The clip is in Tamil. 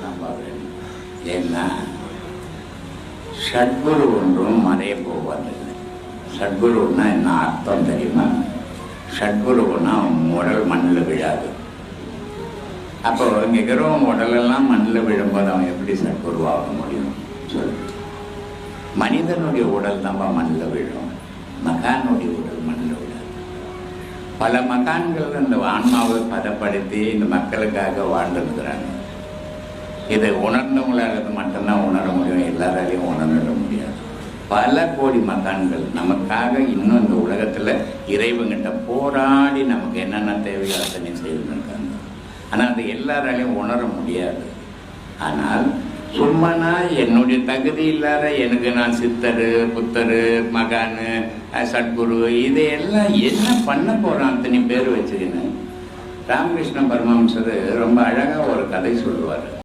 நம்ப வேண்டும். ஏன்னா சத்குரு ஒன்றும் மறைய போவதில்லை. சத்குருன்னா என்ன அர்த்தம் தெரியுமா? சத்குருன்னா உடல் மண்ணில் விழாது. அப்போ இங்கே இருக்கிறவங்க உடலெல்லாம் மண்ணில் விழும்போது அவன் எப்படி சத்குருவாக முடியும் சொல்லு? மனிதனுடைய உடல் தான் மண்ணில் விழும், மகானுடைய உடல் மண்ணில் விழாது. பல மகான்கள் இந்த ஆன்மாவை பதப்படுத்தி இந்த மக்களுக்காக வாழ்ந்துருக்கிறாங்க. இதை உணர்ந்தவங்களாக மட்டும்தான் உணர முடியும், எல்லாராலையும் உணர்ந்துட முடியாது. பல கோடி மகான்கள் நமக்காக இன்னும் இந்த உலகத்தில் இறைவங்கிட்ட போராடி நமக்கு என்னென்ன தேவையோ அத்தனை செய்திருக்காங்க. ஆனால் அது எல்லாராலையும் உணர முடியாது. ஆனால் சும்மானா என்னுடைய தகுதி இல்லாத எனக்கு நான் சித்தரு, புத்தரு, மகானு, சத்குரு இதையெல்லாம் என்ன பண்ண போகிறோம் அத்தனை பேர் வச்சுக்கின்னு. ராமகிருஷ்ண பரமஹம்சர் ரொம்ப அழகாக ஒரு கதை சொல்லுவார்.